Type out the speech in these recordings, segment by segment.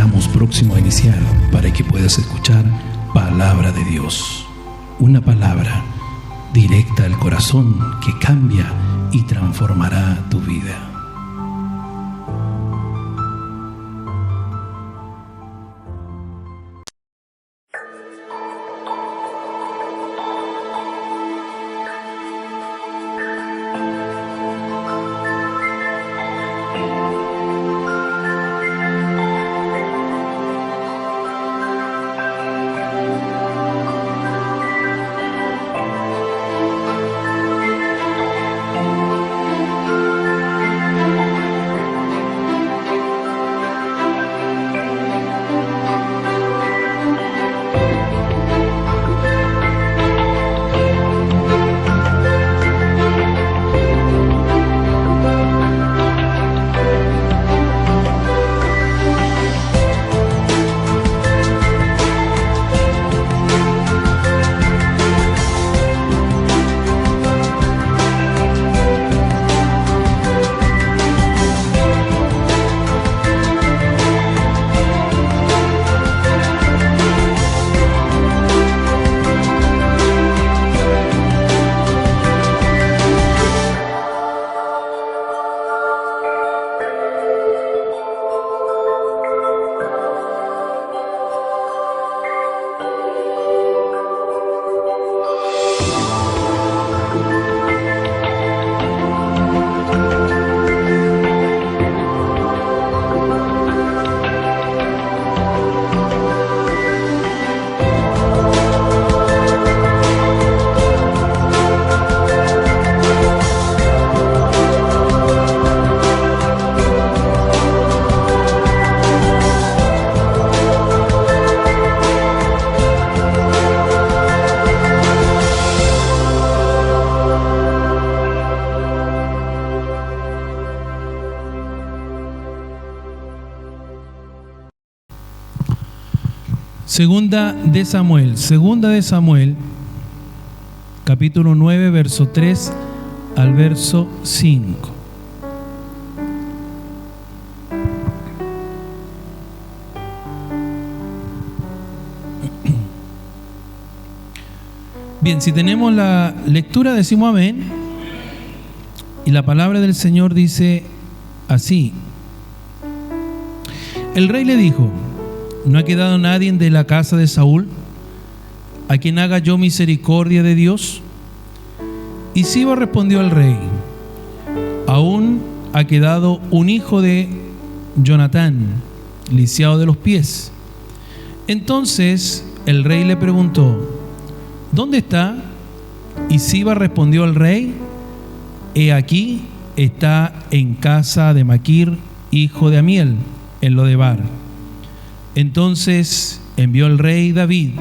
Estamos próximos a iniciar para que puedas escuchar Palabra de Dios. Una palabra directa al corazón que cambia y transformará tu vida. Segunda de Samuel, capítulo 9, verso 3 al verso 5. Bien, si tenemos la lectura decimos amén. Y la palabra del Señor dice así: el rey le dijo: ¿no ha quedado nadie de la casa de Saúl a quien haga yo misericordia de Dios? Y Siba respondió al rey: aún ha quedado un hijo de Jonatán, lisiado de los pies. Entonces el rey le preguntó: ¿dónde está? Y Siba respondió al rey: he aquí, está en casa de Maquir, hijo de Amiel, en Lodebar. Entonces envió el rey David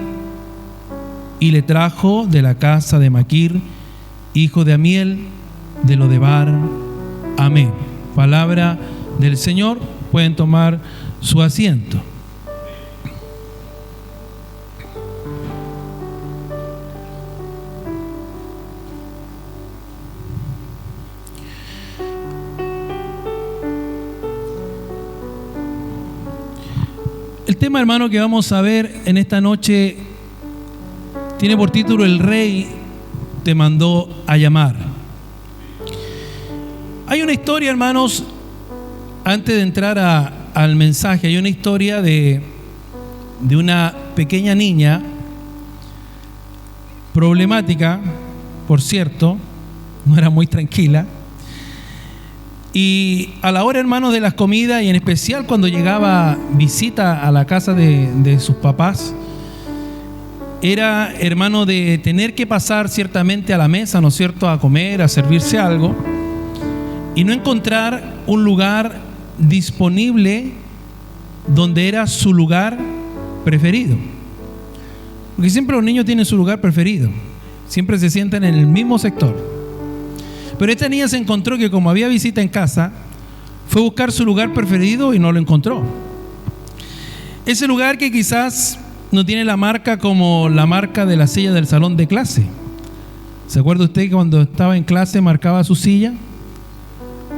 y le trajo de la casa de Maquir, hijo de Amiel, de Lodebar. Amén. Palabra del Señor. Pueden tomar su asiento. El tema, hermano, que vamos a ver en esta noche tiene por título: el rey te mandó a llamar. Hay una historia, hermanos, antes de entrar al mensaje, hay una historia de una pequeña niña problemática, por cierto, no era muy tranquila. Y a la hora, hermanos, de las comidas, y en especial cuando llegaba visita a la casa de sus papás, era, hermano, de tener que pasar ciertamente a la mesa, ¿no es cierto?, a comer, a servirse algo, y no encontrar un lugar disponible donde era su lugar preferido. Porque siempre los niños tienen su lugar preferido, siempre se sientan en el mismo sector. Pero esta niña se encontró que, como había visita en casa, fue a buscar su lugar preferido y no lo encontró. Ese lugar que quizás no tiene la marca como la marca de la silla del salón de clase. ¿Se acuerda usted que cuando estaba en clase marcaba su silla?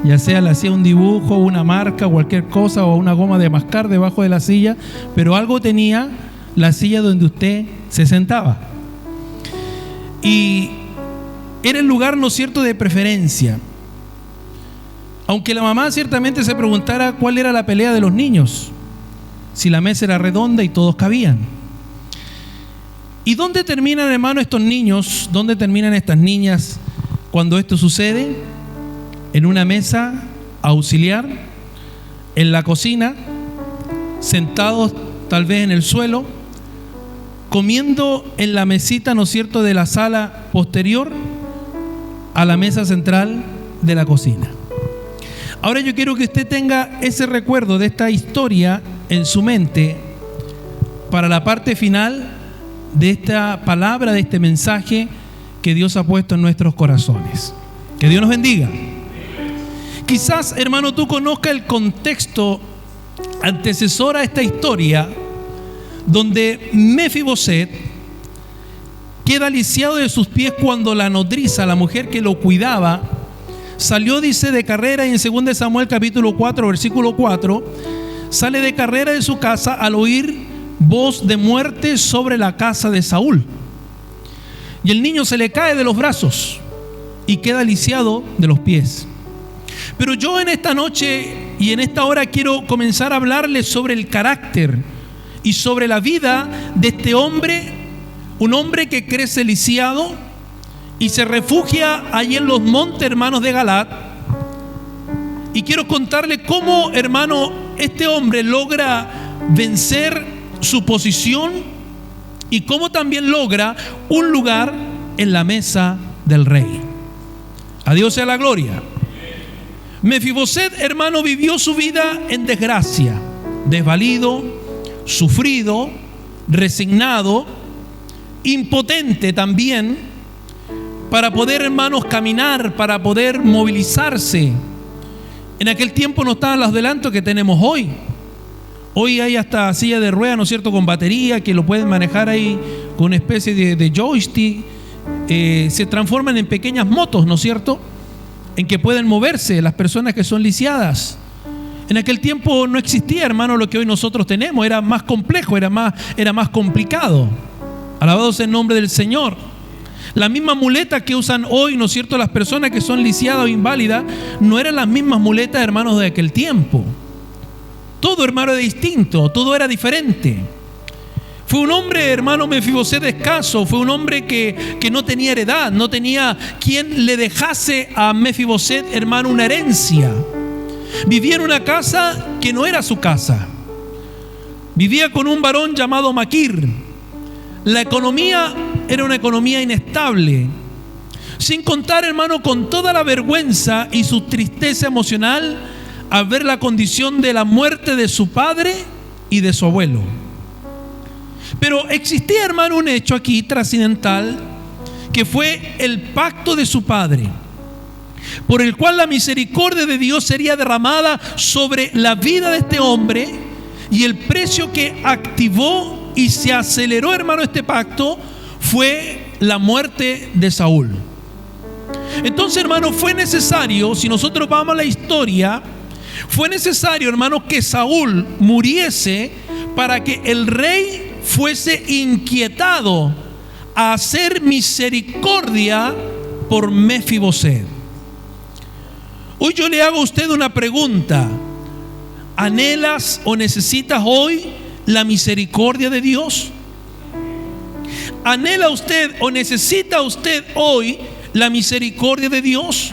Ya sea le hacía un dibujo, una marca, cualquier cosa, o una goma de mascar debajo de la silla, pero algo tenía la silla donde usted se sentaba. Y era el lugar, ¿no es cierto?, de preferencia. Aunque la mamá ciertamente se preguntara cuál era la pelea de los niños, si la mesa era redonda y todos cabían. ¿Y dónde terminan, hermano, estos niños? ¿Dónde terminan estas niñas cuando esto sucede? En una mesa auxiliar, en la cocina, sentados tal vez en el suelo, comiendo en la mesita, ¿no es cierto?, de la sala posterior a la mesa central de la cocina. Ahora yo quiero que usted tenga ese recuerdo de esta historia en su mente para la parte final de esta palabra, de este mensaje que Dios ha puesto en nuestros corazones. Que Dios nos bendiga. Quizás, hermano, tú conozcas el contexto antecesor a esta historia, donde Mefiboset queda lisiado de sus pies cuando la nodriza, la mujer que lo cuidaba, salió, dice, de carrera. Y en 2 Samuel capítulo 4, versículo 4, sale de carrera de su casa al oír voz de muerte sobre la casa de Saúl. Y el niño se le cae de los brazos y queda lisiado de los pies. Pero yo en esta noche y en esta hora quiero comenzar a hablarles sobre el carácter y sobre la vida de este hombre, un hombre que crece lisiado y se refugia allí en los montes, hermanos, de Galaad. Y quiero contarle cómo, hermano, este hombre logra vencer su posición y cómo también logra un lugar en la mesa del rey. A Dios sea la gloria. Mefiboset, hermano, vivió su vida en desgracia, desvalido, sufrido, resignado, impotente también para poder, hermanos, caminar, para poder movilizarse. En aquel tiempo no estaban los adelantos que tenemos hoy. Hoy hay hasta silla de ruedas, ¿no es cierto?, con batería, que lo pueden manejar ahí con una especie de joystick. Se transforman en pequeñas motos, ¿no es cierto?, en que pueden moverse las personas que son lisiadas. En aquel tiempo no existía, hermano, lo que hoy nosotros tenemos. Era más complejo, era más complicado. Alabado sea el nombre del Señor. Las mismas muletas que usan hoy, ¿no es cierto?, las personas que son lisiadas o inválidas, no eran las mismas muletas, hermanos, de aquel tiempo. Todo, hermano, era distinto, todo era diferente. Fue un hombre, hermano, Mefiboset, escaso. Fue un hombre que no tenía heredad, no tenía quien le dejase a Mefiboset, hermano, una herencia. Vivía en una casa que no era su casa. Vivía con un varón llamado Maquir. La economía era una economía inestable. Sin contar, hermano, con toda la vergüenza y su tristeza emocional al ver la condición de la muerte de su padre y de su abuelo. Pero existía, hermano, un hecho aquí trascendental, que fue el pacto de su padre, por el cual la misericordia de Dios sería derramada sobre la vida de este hombre, y el precio que activó y se aceleró, hermano, este pacto fue la muerte de Saúl. Entonces, hermano, fue necesario, si nosotros vamos a la historia, fue necesario, hermano, que Saúl muriese para que el rey fuese inquietado a hacer misericordia por Mefiboset. Hoy yo le hago a usted una pregunta: ¿anhelas o necesitas hoy la misericordia de Dios? ¿Anhela usted o necesita usted hoy la misericordia de Dios?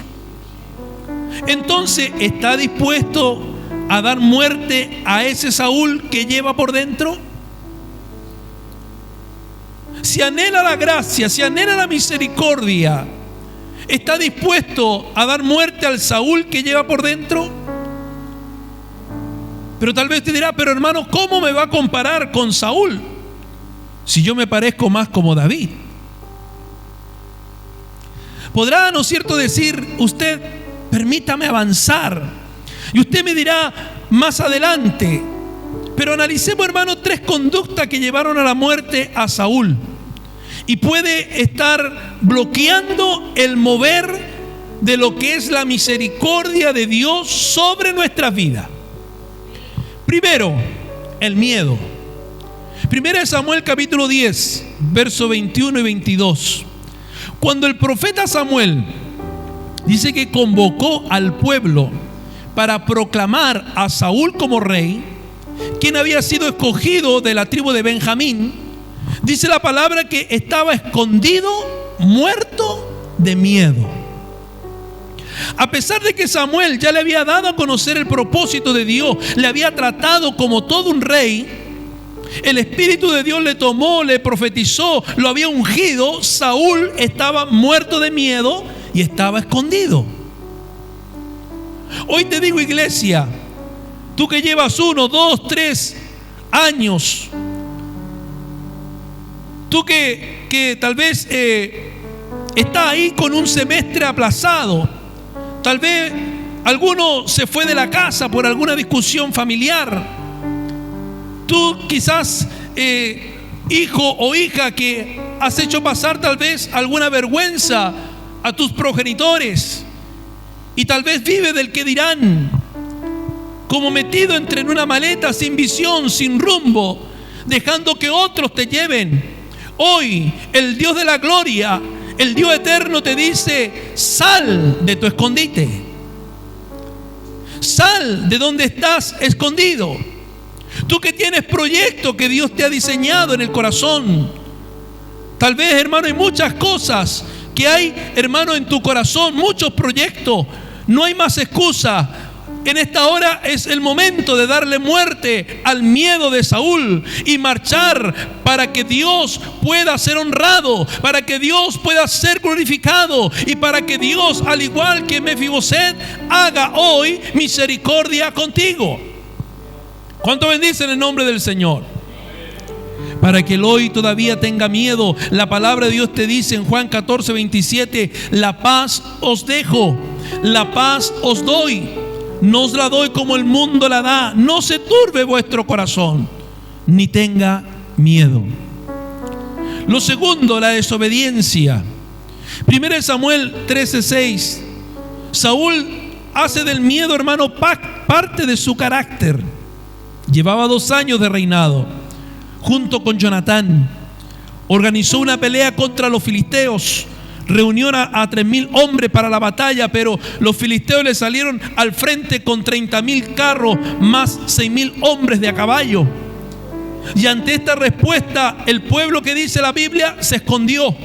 Entonces, ¿está dispuesto a dar muerte a ese Saúl que lleva por dentro? Si anhela la gracia, si anhela la misericordia, ¿está dispuesto a dar muerte al Saúl que lleva por dentro? Pero tal vez te dirá: pero hermano, ¿cómo me va a comparar con Saúl si yo me parezco más como David? Podrá, ¿no es cierto?, decir usted: permítame avanzar. Y usted me dirá más adelante: pero analicemos, hermano, 3 conductas que llevaron a la muerte a Saúl. Y puede estar bloqueando el mover de lo que es la misericordia de Dios sobre nuestras vidas. Primero, el miedo. 1 Samuel capítulo 10, versos 21 y 22. Cuando el profeta Samuel dice que convocó al pueblo para proclamar a Saúl como rey, quien había sido escogido de la tribu de Benjamín, dice la palabra que estaba escondido, muerto de miedo. A pesar de que Samuel ya le había dado a conocer el propósito de Dios, le había tratado como todo un rey, el Espíritu de Dios le tomó, le profetizó, lo había ungido, Saúl estaba muerto de miedo y estaba escondido. Hoy te digo, iglesia, tú que llevas 1, 2, 3 años, tú que tal vez está ahí con un semestre aplazado, tal vez alguno se fue de la casa por alguna discusión familiar. Tú quizás, hijo o hija, que has hecho pasar tal vez alguna vergüenza a tus progenitores y tal vez vive del que dirán, como metido entre una maleta sin visión, sin rumbo, dejando que otros te lleven. Hoy el Dios de la gloria, el Dios eterno te dice: sal de tu escondite, sal de donde estás escondido. Tú que tienes proyectos que Dios te ha diseñado en el corazón, tal vez, hermano, hay muchas cosas que hay, hermano, en tu corazón, muchos proyectos. No hay más excusa. En esta hora es el momento de darle muerte al miedo de Saúl y marchar para que Dios pueda ser honrado, para que Dios pueda ser glorificado y para que Dios, al igual que Mefiboset, haga hoy misericordia contigo. ¿Cuánto bendicen el nombre del Señor? Para que el hoy todavía tenga miedo, la palabra de Dios te dice en Juan 14, 27: la paz os dejo, la paz os doy. No os la doy como el mundo la da. No se turbe vuestro corazón, ni tenga miedo. Lo segundo, la desobediencia. 1 Samuel 13:6. Saúl hace del miedo, hermano, parte de su carácter. Llevaba 2 años de reinado. Junto con Jonatán, organizó una pelea contra los filisteos. Reunió a 3,000 hombres para la batalla, pero los filisteos le salieron al frente con 30,000 carros, más 6,000 hombres de a caballo. Y ante esta respuesta, el pueblo, que dice la Biblia, se escondió.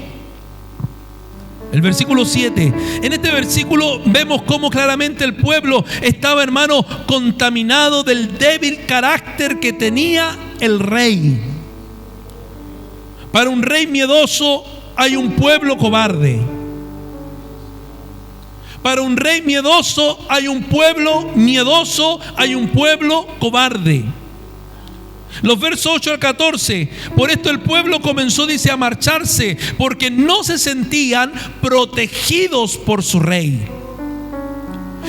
El versículo 7. En este versículo vemos cómo claramente el pueblo estaba, hermano, contaminado del débil carácter que tenía el rey. Para un rey miedoso hay un pueblo cobarde. Para un rey miedoso hay un pueblo miedoso, hay un pueblo cobarde. Los versos 8 al 14. Por esto el pueblo comenzó, dice, a marcharse, porque no se sentían protegidos por su rey.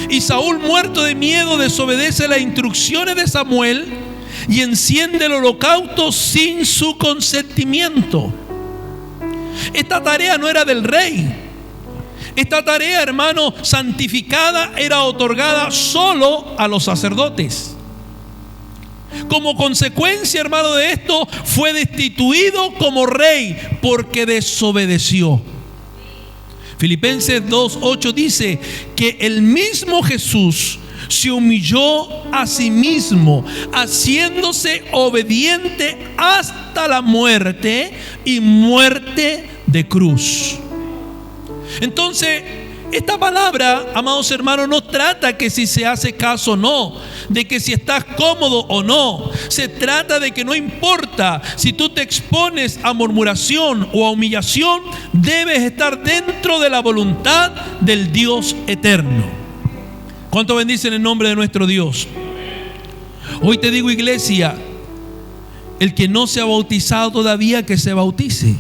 Y Saúl, muerto de miedo, desobedece las instrucciones de Samuel y enciende el holocausto sin su consentimiento. Esta tarea no era del rey. Esta tarea, hermano, santificada, era otorgada solo a los sacerdotes. Como consecuencia, hermano, de esto, fue destituido como rey porque desobedeció. Filipenses 2:8 dice que el mismo Jesús se humilló a sí mismo, haciéndose obediente hasta la muerte, y muerte de cruz. Entonces, esta palabra, amados hermanos, no trata que si se hace caso o no, de que si estás cómodo o no. Se trata de que no importa si tú te expones a murmuración o a humillación, debes estar dentro de la voluntad del Dios eterno. ¿Cuánto bendicen el nombre de nuestro Dios? Hoy te digo, iglesia, el que no se ha bautizado todavía, que se bautice.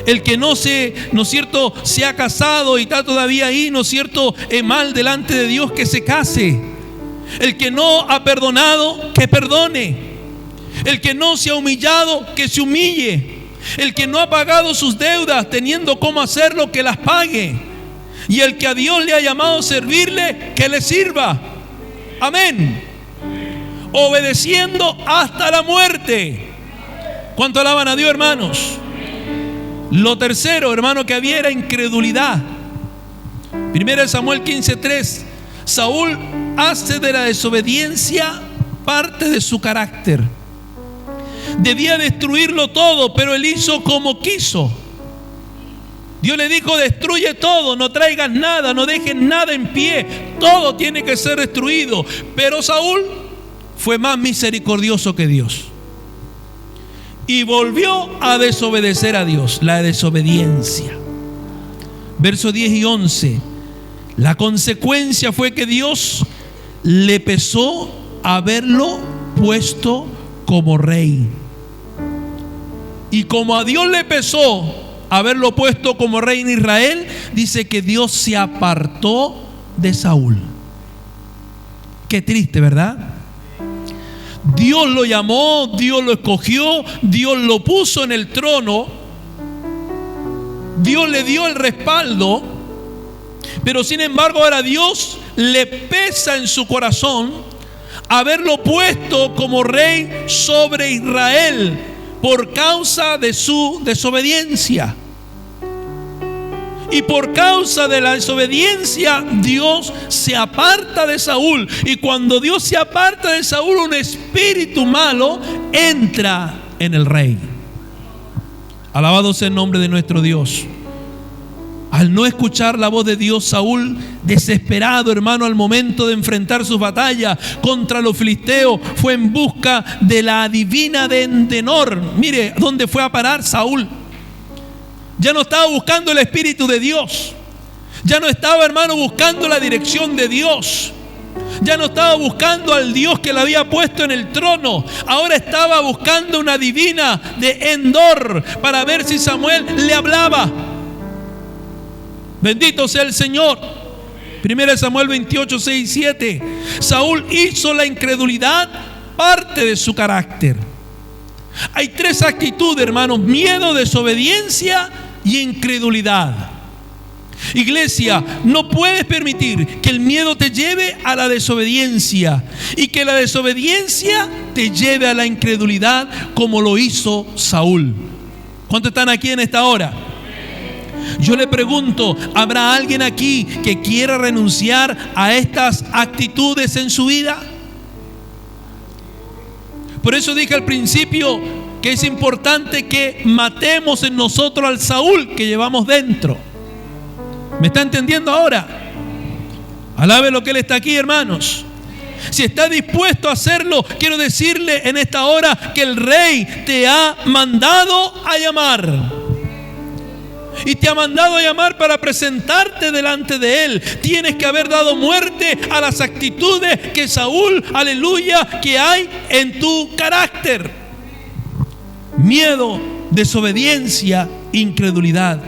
El que no se, ¿no es cierto?, se ha casado y está todavía ahí, ¿no es cierto?, mal delante de Dios, que se case. El que no ha perdonado, que perdone. El que no se ha humillado, que se humille. El que no ha pagado sus deudas teniendo cómo hacerlo, que las pague. Y el que a Dios le ha llamado a servirle, que le sirva. Amén. Obedeciendo hasta la muerte. ¿Cuánto alaban a Dios, hermanos? Lo tercero, hermano, que había era incredulidad. 1 Samuel 15:3. Saúl hace de la desobediencia parte de su carácter. Debía destruirlo todo, pero él hizo como quiso. Dios le dijo: destruye todo, no traigas nada, no dejes nada en pie, todo tiene que ser destruido. Pero Saúl fue más misericordioso que Dios y volvió a desobedecer a Dios, la desobediencia. Versos 10 y 11. La consecuencia fue que Dios le pesó haberlo puesto como rey. Y como a Dios le pesó haberlo puesto como rey en Israel, dice que Dios se apartó de Saúl. Qué triste, ¿verdad? Dios lo llamó, Dios lo escogió, Dios lo puso en el trono, Dios le dio el respaldo, pero sin embargo ahora Dios le pesa en su corazón haberlo puesto como rey sobre Israel por causa de su desobediencia. Y por causa de la desobediencia, Dios se aparta de Saúl. Y cuando Dios se aparta de Saúl, un espíritu malo entra en el rey. Alabado sea el nombre de nuestro Dios. Al no escuchar la voz de Dios, Saúl, desesperado, hermano, al momento de enfrentar sus batallas contra los filisteos, fue en busca de la adivina de Entenor. Mire dónde fue a parar Saúl. Ya no estaba buscando el Espíritu de Dios. Ya no estaba, hermano, buscando la dirección de Dios. Ya no estaba buscando al Dios que le había puesto en el trono. Ahora estaba buscando una adivina de Endor para ver si Samuel le hablaba. Bendito sea el Señor. 1 Samuel 28, 6 y 7. Saúl hizo la incredulidad parte de su carácter. Hay tres actitudes, hermanos: miedo, desobediencia y incredulidad. Iglesia, no puedes permitir que el miedo te lleve a la desobediencia y que la desobediencia te lleve a la incredulidad, como lo hizo Saúl. ¿Cuántos están aquí en esta hora? Yo le pregunto, ¿habrá alguien aquí que quiera renunciar a estas actitudes en su vida? Por eso dije al principio que es importante que matemos en nosotros al Saúl que llevamos dentro. ¿Me está entendiendo ahora? Alabe lo que Él está aquí, hermanos. Si está dispuesto a hacerlo, quiero decirle en esta hora que el Rey te ha mandado a llamar. Y te ha mandado a llamar para presentarte delante de Él. Tienes que haber dado muerte a las actitudes que Saúl, aleluya, que hay en tu carácter. Miedo, desobediencia, incredulidad.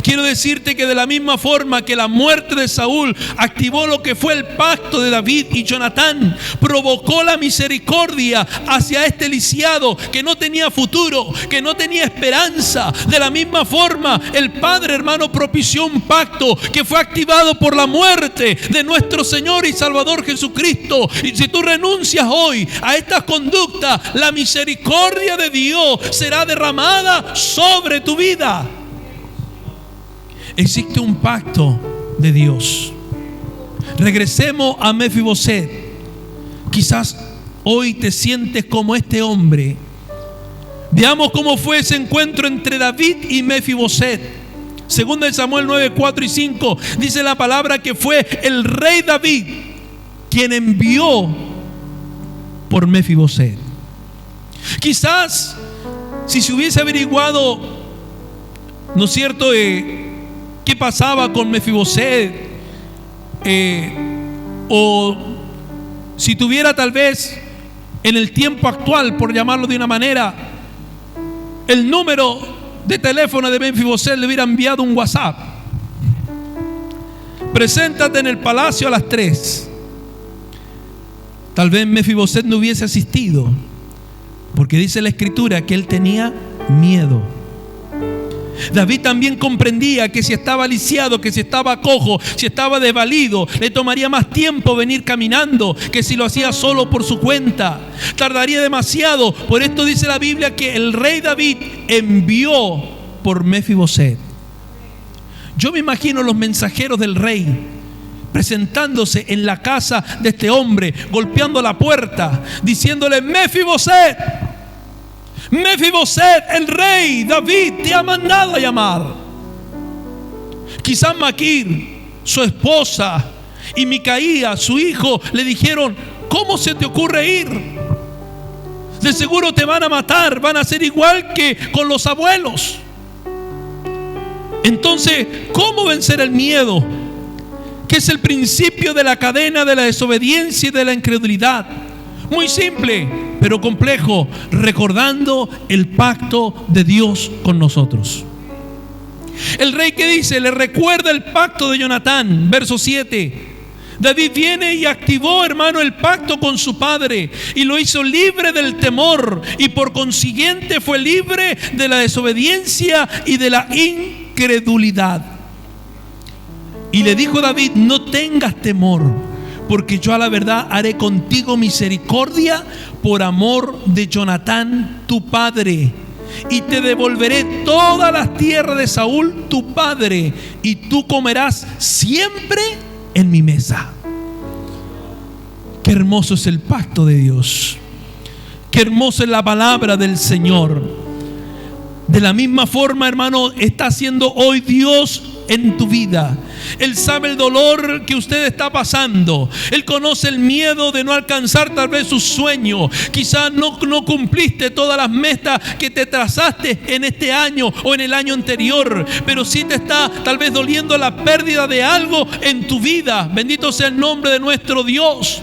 Quiero decirte que de la misma forma que la muerte de Saúl activó lo que fue el pacto de David y Jonatán, provocó la misericordia hacia este lisiado que no tenía futuro, que no tenía esperanza. De la misma forma, el Padre, hermano, propició un pacto que fue activado por la muerte de nuestro Señor y Salvador Jesucristo. Y si tú renuncias hoy a estas conductas, la misericordia de Dios será derramada sobre tu vida. Existe un pacto de Dios. Regresemos a Mefiboset. Quizás hoy te sientes como este hombre. Veamos cómo fue ese encuentro entre David y Mefiboset. Segundo de Samuel 9, 4 y 5 dice la palabra que fue el rey David quien envió por Mefiboset. Quizás si se hubiese averiguado, ¿no es cierto?, qué pasaba con Mefiboset, o si tuviera tal vez en el tiempo actual, por llamarlo de una manera, el número de teléfono de Mefiboset, le hubiera enviado un WhatsApp: preséntate en el palacio a las 3. Tal vez Mefiboset no hubiese asistido, porque dice la Escritura que él tenía miedo. David también comprendía que si estaba lisiado, que si estaba cojo, si estaba desvalido, le tomaría más tiempo venir caminando que si lo hacía solo por su cuenta. Tardaría demasiado. Por esto dice la Biblia que el rey David envió por Mefiboset. Yo me imagino los mensajeros del rey presentándose en la casa de este hombre, golpeando la puerta, diciéndole: Mefiboset, Mefiboset, el rey David te ha mandado a llamar. Quizás Maquir, su esposa, y Micaía, su hijo, le dijeron: ¿cómo se te ocurre ir? De seguro te van a matar, van a ser igual que con los abuelos. Entonces, ¿cómo vencer el miedo? Que es el principio de la cadena de la desobediencia y de la incredulidad. Muy simple, pero complejo, recordando el pacto de Dios con nosotros. El rey, que dice, le recuerda el pacto de Jonatán, verso 7. David viene y activó, hermano, el pacto con su padre y lo hizo libre del temor, y por consiguiente fue libre de la desobediencia y de la incredulidad. Y le dijo David: no tengas temor, porque yo a la verdad haré contigo misericordia por amor de Jonatán tu padre, y te devolveré todas las tierras de Saúl tu padre, y tú comerás siempre en mi mesa. Qué hermoso es el pacto de Dios. Qué hermosa es la palabra del Señor. De la misma forma, hermano, está haciendo hoy Dios en tu vida. Él sabe el dolor que usted está pasando. Él conoce el miedo de no alcanzar tal vez sus sueños. Quizás no cumpliste todas las metas que te trazaste en este año o en el año anterior, pero sí te está tal vez doliendo la pérdida de algo en tu vida. Bendito sea el nombre de nuestro Dios.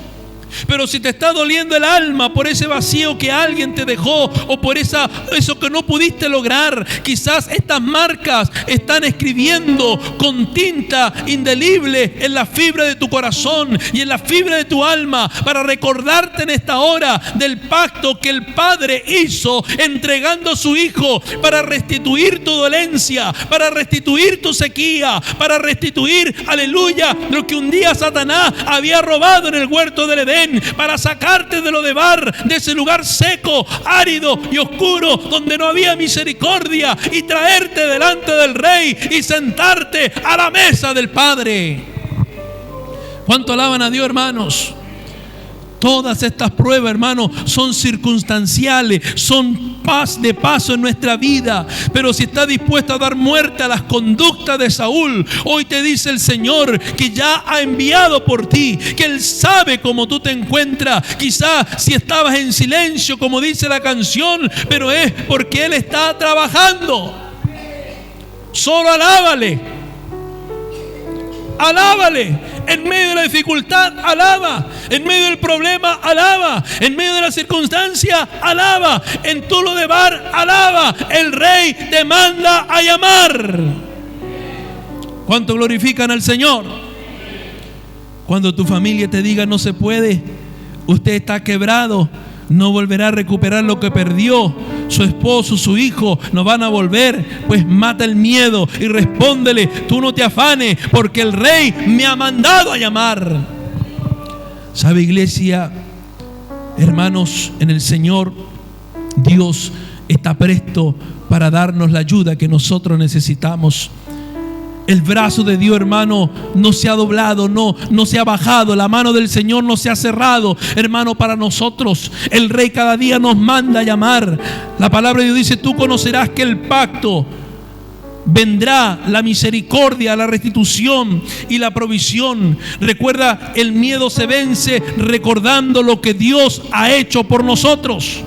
Pero si te está doliendo el alma por ese vacío que alguien te dejó, o por eso que no pudiste lograr, quizás estas marcas están escribiendo con tinta indeleble en la fibra de tu corazón y en la fibra de tu alma, para recordarte en esta hora del pacto que el Padre hizo entregando a su Hijo para restituir tu dolencia, para restituir tu sequía, para restituir, aleluya, lo que un día Satanás había robado en el huerto del Edén, para sacarte de lo de Bar, de ese lugar seco, árido y oscuro donde no había misericordia, y traerte delante del Rey y sentarte a la mesa del Padre. ¿Cuánto alaban a Dios, hermanos? Todas estas pruebas, hermanos, son circunstanciales, son de paso en nuestra vida. Pero si estás dispuesto a dar muerte a las conductas de Saúl, hoy te dice el Señor que ya ha enviado por ti, que Él sabe cómo tú te encuentras. Quizás si estabas en silencio, como dice la canción, pero es porque Él está trabajando. Solo alábale. Alábale. En medio de la dificultad, alaba. En medio del problema, alaba. En medio de la circunstancia, alaba. En tu lodebar, alaba. El Rey te manda a llamar. ¿Cuánto glorifican al Señor? Cuando tu familia te diga: no se puede, usted está quebrado, no volverá a recuperar lo que perdió, su esposo, su hijo no van a volver, pues mata el miedo y respóndele: tú no te afanes, porque el Rey me ha mandado a llamar. ¿Sabe, iglesia? Hermanos en el Señor, Dios está presto para darnos la ayuda que nosotros necesitamos. El brazo de Dios, hermano, no se ha doblado, no se ha bajado. La mano del Señor no se ha cerrado, hermano, para nosotros. El Rey cada día nos manda a llamar. La palabra de Dios dice: tú conocerás que el pacto vendrá, la misericordia, la restitución y la provisión. Recuerda, el miedo se vence recordando lo que Dios ha hecho por nosotros.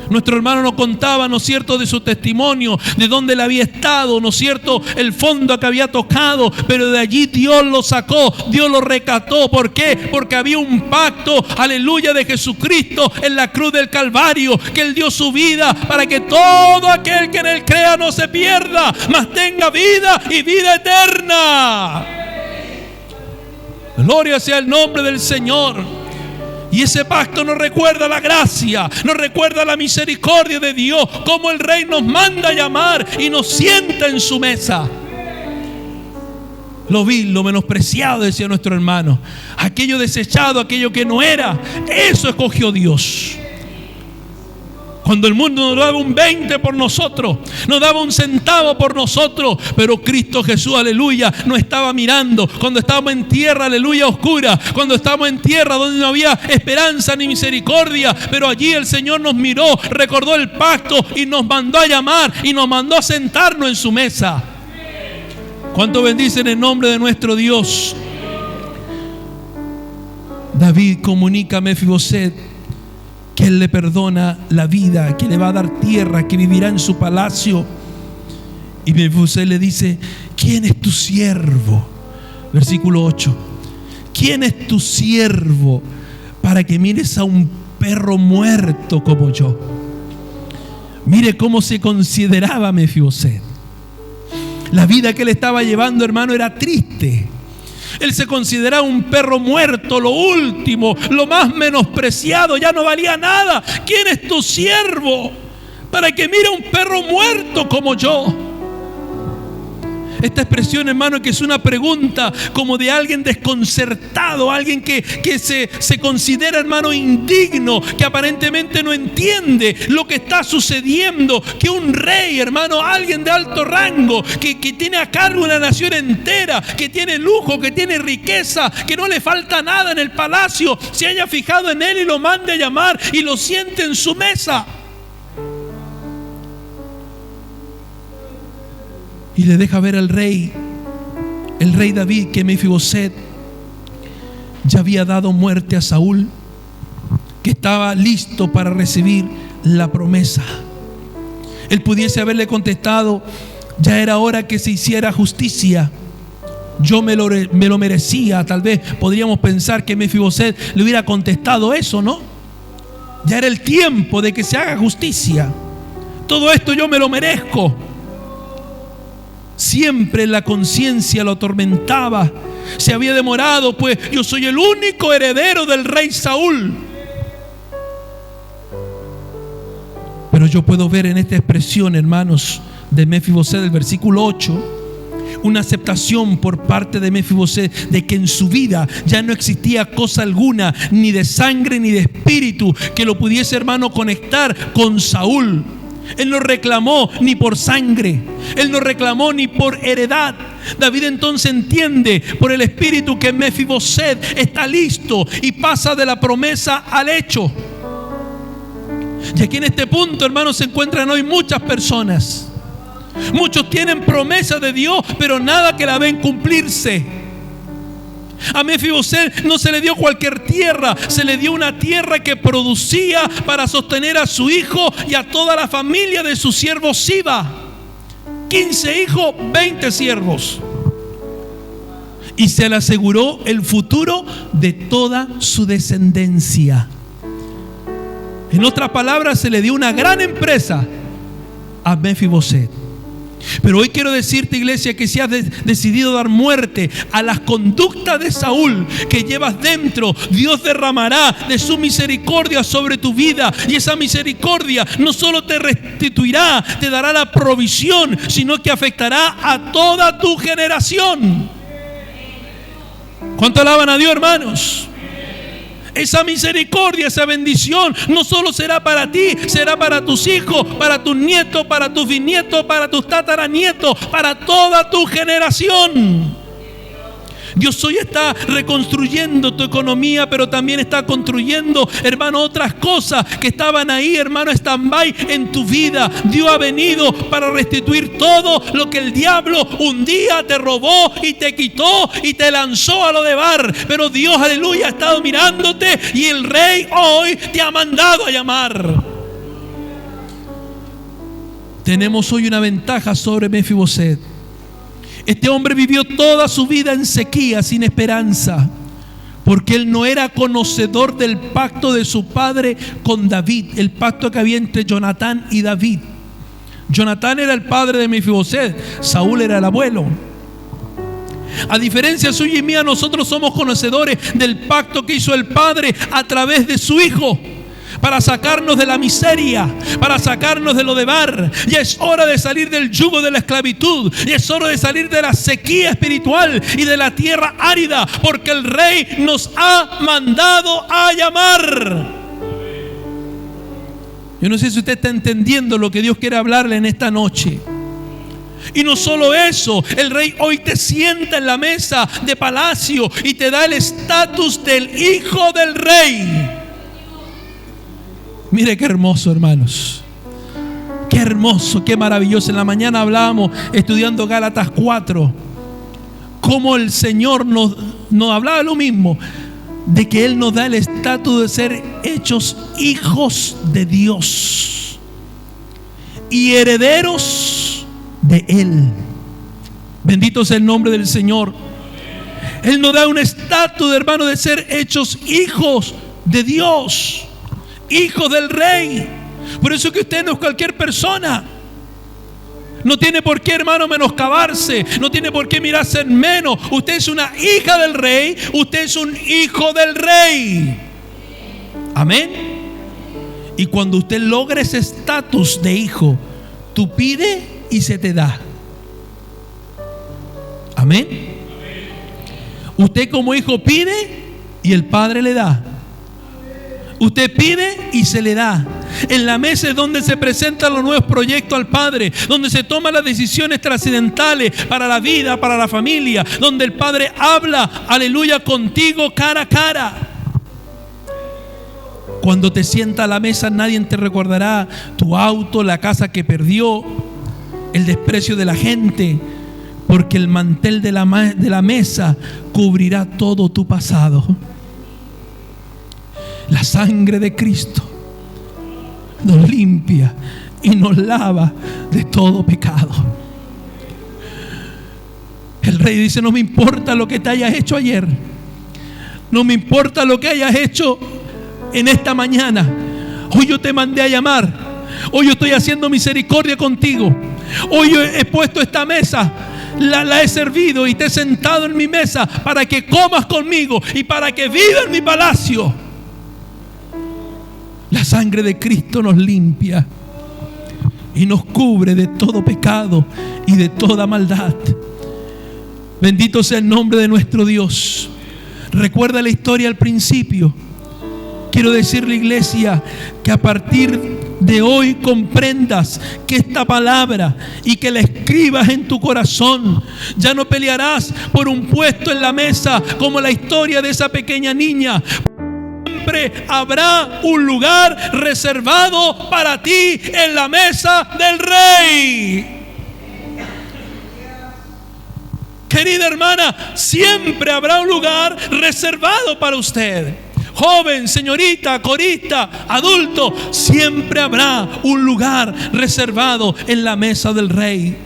Nuestro hermano nos contaba, ¿no es cierto?, de su testimonio, de dónde él había estado, ¿no es cierto?, el fondo que había tocado, pero de allí Dios lo sacó, Dios lo rescató. ¿Por qué? Porque había un pacto, aleluya, de Jesucristo en la cruz del Calvario, que Él dio su vida para que todo aquel que en Él crea no se pierda, mas tenga vida y vida eterna. Gloria sea el nombre del Señor. Y ese pacto nos recuerda la gracia, nos recuerda la misericordia de Dios, como el Rey nos manda a llamar y nos sienta en su mesa. Lo vil, lo menospreciado, decía nuestro hermano, aquello desechado, aquello que no era, eso escogió Dios. Cuando el mundo nos daba un 20 por nosotros, nos daba un centavo por nosotros, pero Cristo Jesús, aleluya, nos estaba mirando. Cuando estábamos en tierra, aleluya, oscura, cuando estábamos en tierra donde no había esperanza ni misericordia, pero allí el Señor nos miró, recordó el pacto y nos mandó a llamar y nos mandó a sentarnos en su mesa. ¿Cuánto bendicen el nombre de nuestro Dios? David comunica a Mefiboset que él le perdona la vida, que le va a dar tierra, que vivirá en su palacio. Y Mefiboset le dice: ¿quién es tu siervo? Versículo 8. ¿Quién es tu siervo para que mires a un perro muerto como yo? Mire cómo se consideraba Mefiboset. La vida que él estaba llevando, hermano, era triste. Él se consideraba un perro muerto, lo último, lo más menospreciado, ya no valía nada. ¿Quién es tu siervo para que mire a un perro muerto como yo? Esta expresión, hermano, que es una pregunta como de alguien desconcertado, alguien que se considera, hermano, indigno, que aparentemente no entiende lo que está sucediendo, que un rey, hermano, alguien de alto rango, que tiene a cargo una nación entera, que tiene lujo, que tiene riqueza, que no le falta nada en el palacio, se haya fijado en él y lo mande a llamar y lo siente en su mesa. Y le deja ver al rey, el rey David, que Mefiboset ya había dado muerte a Saúl, que estaba listo para recibir la promesa. Él pudiese haberle contestado: ya era hora que se hiciera justicia, yo me lo merecía. Tal vez podríamos pensar que Mefiboset le hubiera contestado eso, ¿no? Ya era el tiempo de que se haga justicia. Todo esto yo me lo merezco. Siempre la conciencia lo atormentaba. Se había demorado, pues yo soy el único heredero del rey Saúl. Pero yo puedo ver en esta expresión, hermanos, de Mefiboset, del versículo 8, una aceptación por parte de Mefiboset de que en su vida ya no existía cosa alguna, ni de sangre ni de espíritu, que lo pudiese, hermano, conectar con Saúl. Él no reclamó ni por sangre, él no reclamó ni por heredad. David entonces entiende por el espíritu que Mefiboset está listo y pasa de la promesa al hecho. Y aquí en este punto, hermanos, se encuentran hoy muchas personas. Muchos tienen promesas de Dios, pero nada que la ven cumplirse. A Mefiboset no se le dio cualquier tierra, se le dio una tierra que producía para sostener a su hijo y a toda la familia de su siervo Siba. 15 hijos, 20 siervos. Y se le aseguró el futuro de toda su descendencia. En otras palabras, se le dio una gran empresa a Mefiboset. Pero hoy quiero decirte, iglesia, que si has decidido dar muerte a las conductas de Saúl que llevas dentro, Dios derramará de su misericordia sobre tu vida. Y esa misericordia no solo te restituirá, te dará la provisión, sino que afectará a toda tu generación. ¿Cuánto alaban a Dios, hermanos? Esa misericordia, esa bendición no solo será para ti, será para tus hijos, para tus nietos, para tus bisnietos, para tus tataranietos, para toda tu generación. Dios hoy está reconstruyendo tu economía, pero también está construyendo, hermano, otras cosas que estaban ahí, hermano, stand-by en tu vida. Dios ha venido para restituir todo lo que el diablo un día te robó y te quitó y te lanzó a lo de bar. Pero Dios, aleluya, ha estado mirándote y el rey hoy te ha mandado a llamar. Tenemos hoy una ventaja sobre Mefiboset. Este hombre vivió toda su vida en sequía, sin esperanza, porque él no era conocedor del pacto de su padre con David, el pacto que había entre Jonatán y David. Jonatán era el padre de Mefiboset, Saúl era el abuelo. A diferencia suya y mía, nosotros somos conocedores del pacto que hizo el Padre a través de su Hijo, para sacarnos de la miseria, para sacarnos de lo de bar. Ya es hora de salir del yugo de la esclavitud, ya es hora de salir de la sequía espiritual y de la tierra árida, porque el Rey nos ha mandado a llamar. Yo no sé si usted está entendiendo lo que Dios quiere hablarle en esta noche. Y no solo eso, el Rey hoy te sienta en la mesa de palacio y te da el estatus del Hijo del Rey. Mire qué hermoso, hermanos. Qué hermoso, qué maravilloso. En la mañana hablábamos, estudiando Gálatas 4, cómo el Señor nos hablaba lo mismo, de que Él nos da el estatus de ser hechos hijos de Dios y herederos de Él. Bendito sea el nombre del Señor. Él nos da un estatus, hermano, de ser hechos hijos de Dios, hijos del Rey. Por eso que usted no es cualquier persona. No tiene por qué, hermano, menoscabarse. No tiene por qué mirarse en menos. Usted es una hija del Rey. Usted es un hijo del Rey. Amén. Y cuando usted logra ese estatus de hijo, tú pides y se te da. Amén. Usted como hijo pide y el Padre le da. Usted pide y se le da. En la mesa es donde se presentan los nuevos proyectos al Padre, donde se toman las decisiones trascendentales para la vida, para la familia, donde el Padre habla, aleluya, contigo cara a cara. Cuando te sienta a la mesa, nadie te recordará tu auto, la casa que perdió, el desprecio de la gente, porque el mantel de la mesa cubrirá todo tu pasado. La sangre de Cristo nos limpia y nos lava de todo pecado. El Rey dice: no me importa lo que te hayas hecho ayer, no me importa lo que hayas hecho en esta mañana. Hoy yo te mandé a llamar. Hoy yo estoy haciendo misericordia contigo. Hoy yo he puesto esta mesa, la he servido y te he sentado en mi mesa para que comas conmigo y para que vivas en mi palacio. La sangre de Cristo nos limpia y nos cubre de todo pecado y de toda maldad. Bendito sea el nombre de nuestro Dios. Recuerda la historia al principio. Quiero decirle, iglesia, que a partir de hoy comprendas que esta palabra y que la escribas en tu corazón. Ya no pelearás por un puesto en la mesa como la historia de esa pequeña niña. Siempre habrá un lugar reservado para ti en la mesa del Rey. Querida hermana, siempre habrá un lugar reservado para usted. Joven, señorita, corista, adulto, siempre habrá un lugar reservado en la mesa del Rey.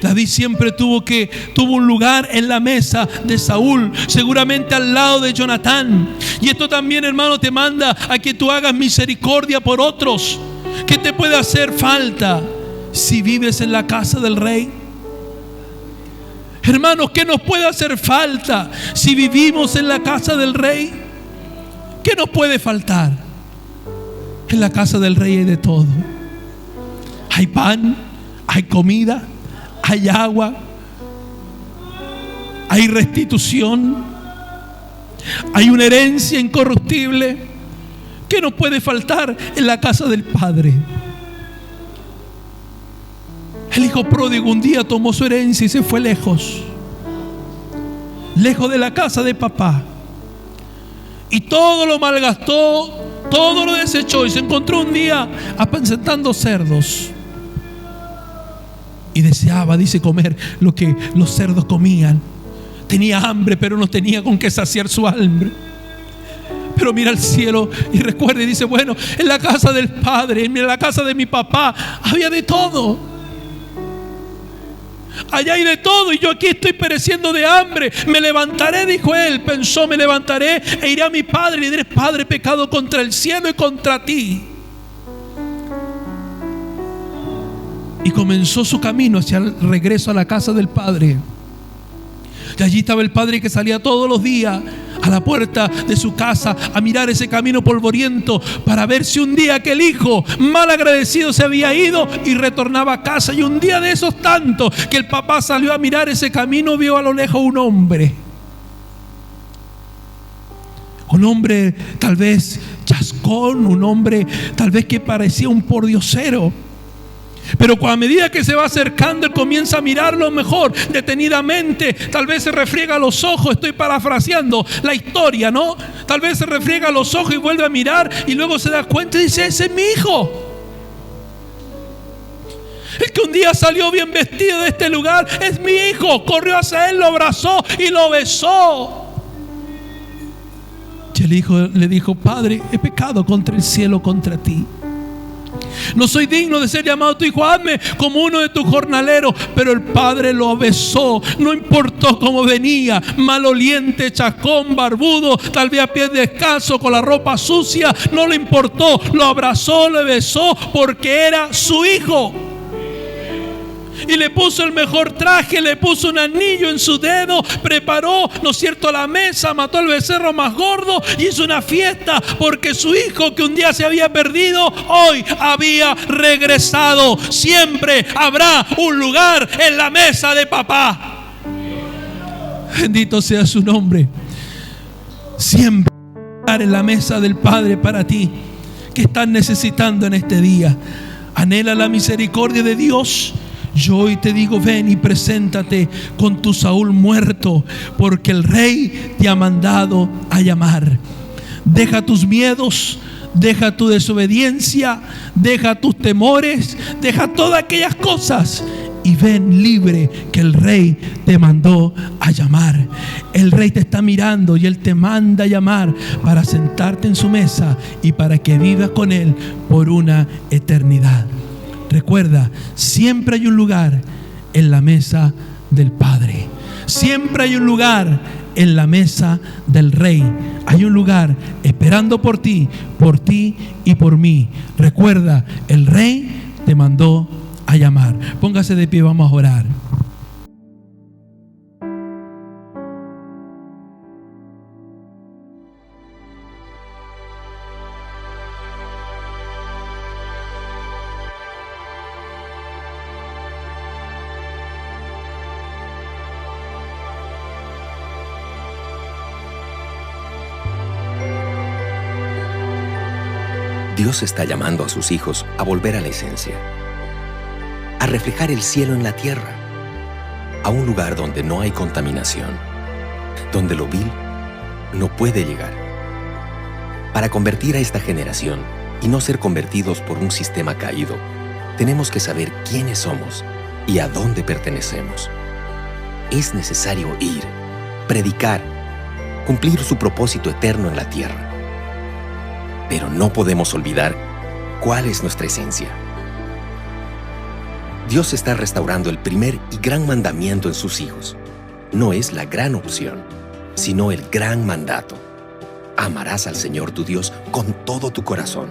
David siempre tuvo un lugar en la mesa de Saúl, seguramente al lado de Jonatán. Y esto también, hermano, te manda a que tú hagas misericordia por otros. ¿Qué te puede hacer falta si vives en la casa del Rey? Hermanos, ¿qué nos puede hacer falta si vivimos en la casa del Rey? ¿Qué nos puede faltar? En la casa del Rey hay de todo. Hay pan, hay comida, hay agua, hay restitución, hay una herencia incorruptible. ¿Qué nos puede faltar en la casa del Padre? El hijo pródigo un día tomó su herencia y se fue lejos de la casa de papá. Y todo lo malgastó, todo lo desechó y se encontró un día apacentando cerdos. Y deseaba, dice, comer lo que los cerdos comían. Tenía hambre, pero no tenía con qué saciar su hambre. Pero mira al cielo y recuerda y dice: bueno, en la casa del Padre, en la casa de mi papá, había de todo. Allá hay de todo y yo aquí estoy pereciendo de hambre. Me levantaré, dijo él, pensó, me levantaré e iré a mi padre y le diré: Padre, he pecado contra el cielo y contra ti. Y comenzó su camino hacia el regreso a la casa del Padre. Y allí estaba el padre que salía todos los días a la puerta de su casa a mirar ese camino polvoriento para ver si un día aquel hijo mal agradecido se había ido y retornaba a casa. Y un día de esos tantos que el papá salió a mirar ese camino, vio a lo lejos un hombre tal vez chascón, un hombre tal vez que parecía un pordiosero. Pero a medida que se va acercando, él comienza a mirarlo mejor, detenidamente. Tal vez se refriega los ojos, estoy parafraseando la historia, ¿no? Tal vez se refriega los ojos y vuelve a mirar y luego se da cuenta y dice: ese es mi hijo. El que un día salió bien vestido de este lugar es mi hijo. Corrió hacia él, lo abrazó y lo besó. Y el hijo le dijo: Padre, he pecado contra el cielo, contra ti. No soy digno de ser llamado tu hijo. Hazme como uno de tus jornaleros. Pero el padre lo besó. No importó cómo venía, maloliente, chascón, barbudo, tal vez a pies descalzos, con la ropa sucia. No le importó. Lo abrazó, le besó, porque era su hijo. Y le puso el mejor traje, le puso un anillo en su dedo, preparó, ¿no es cierto?, la mesa, mató al becerro más gordo y hizo una fiesta porque su hijo, que un día se había perdido, hoy había regresado. Siempre habrá un lugar en la mesa de papá. Bendito sea su nombre. Siempre habrá un lugar en la mesa del Padre para ti, que estás necesitando en este día. Anhela la misericordia de Dios. Yo hoy te digo: ven y preséntate con tu Saúl muerto, porque el Rey te ha mandado a llamar. Deja tus miedos, deja tu desobediencia, deja tus temores, deja todas aquellas cosas y ven libre, que el Rey te mandó a llamar. El Rey te está mirando y Él te manda a llamar para sentarte en su mesa y para que vivas con Él por una eternidad. Recuerda, siempre hay un lugar en la mesa del Padre. Siempre hay un lugar en la mesa del Rey. Hay un lugar esperando por ti y por mí. Recuerda, el Rey te mandó a llamar. Póngase de pie, vamos a orar. Dios está llamando a sus hijos a volver a la esencia, a reflejar el cielo en la tierra, a un lugar donde no hay contaminación, donde lo vil no puede llegar. Para convertir a esta generación y no ser convertidos por un sistema caído, tenemos que saber quiénes somos y a dónde pertenecemos. Es necesario ir, predicar, cumplir su propósito eterno en la tierra. Pero no podemos olvidar cuál es nuestra esencia. Dios está restaurando el primer y gran mandamiento en sus hijos. No es la gran opción, sino el gran mandato. Amarás al Señor tu Dios con todo tu corazón,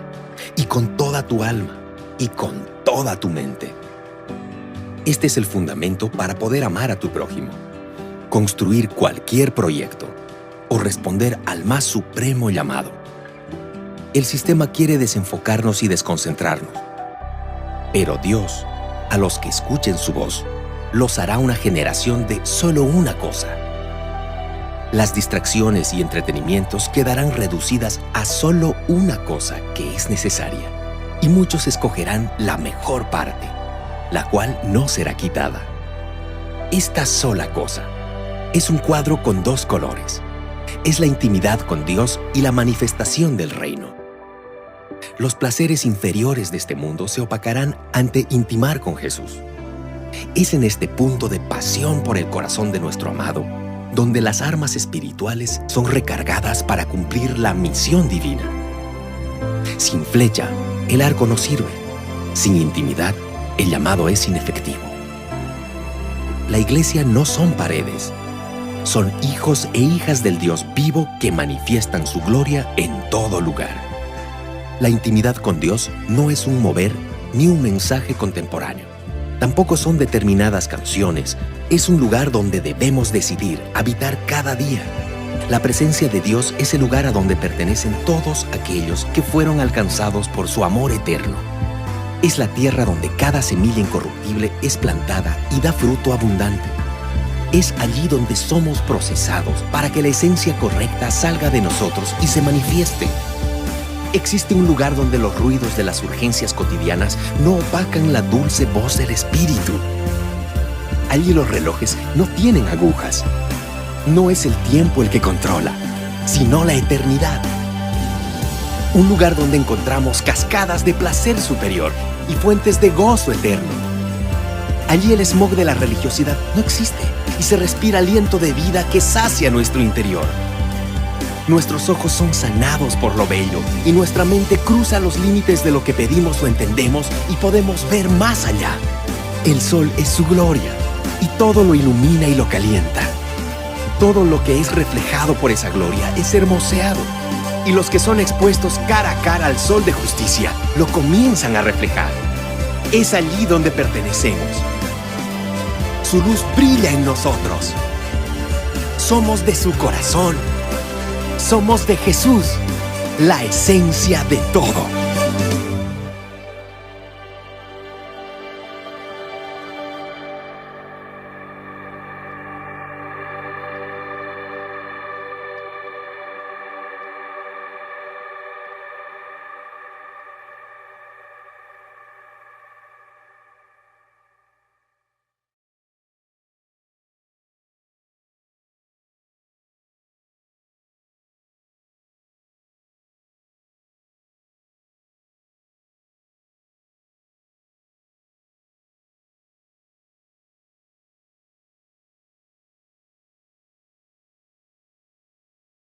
y con toda tu alma, y con toda tu mente. Este es el fundamento para poder amar a tu prójimo, construir cualquier proyecto o responder al más supremo llamado. El sistema quiere desenfocarnos y desconcentrarnos. Pero Dios, a los que escuchen su voz, los hará una generación de solo una cosa. Las distracciones y entretenimientos quedarán reducidas a solo una cosa que es necesaria. Y muchos escogerán la mejor parte, la cual no será quitada. Esta sola cosa es un cuadro con dos colores. Es la intimidad con Dios y la manifestación del reino. Los placeres inferiores de este mundo se opacarán ante intimar con Jesús. Es en este punto de pasión por el corazón de nuestro amado, donde las armas espirituales son recargadas para cumplir la misión divina. Sin flecha, el arco no sirve. Sin intimidad, el llamado es inefectivo. La iglesia no son paredes, son hijos e hijas del Dios vivo que manifiestan su gloria en todo lugar. La intimidad con Dios no es un mover ni un mensaje contemporáneo. Tampoco son determinadas canciones, es un lugar donde debemos decidir habitar cada día. La presencia de Dios es el lugar a donde pertenecen todos aquellos que fueron alcanzados por su amor eterno. Es la tierra donde cada semilla incorruptible es plantada y da fruto abundante. Es allí donde somos procesados para que la esencia correcta salga de nosotros y se manifieste. Existe un lugar donde los ruidos de las urgencias cotidianas no opacan la dulce voz del Espíritu. Allí los relojes no tienen agujas. No es el tiempo el que controla, sino la eternidad. Un lugar donde encontramos cascadas de placer superior y fuentes de gozo eterno. Allí el smog de la religiosidad no existe y se respira aliento de vida que sacia nuestro interior. Nuestros ojos son sanados por lo bello y nuestra mente cruza los límites de lo que pedimos o entendemos y podemos ver más allá. El sol es su gloria y todo lo ilumina y lo calienta. Todo lo que es reflejado por esa gloria es hermoseado. Y los que son expuestos cara a cara al sol de justicia lo comienzan a reflejar. Es allí donde pertenecemos. Su luz brilla en nosotros. Somos de su corazón. Somos de Jesús, la esencia de todo.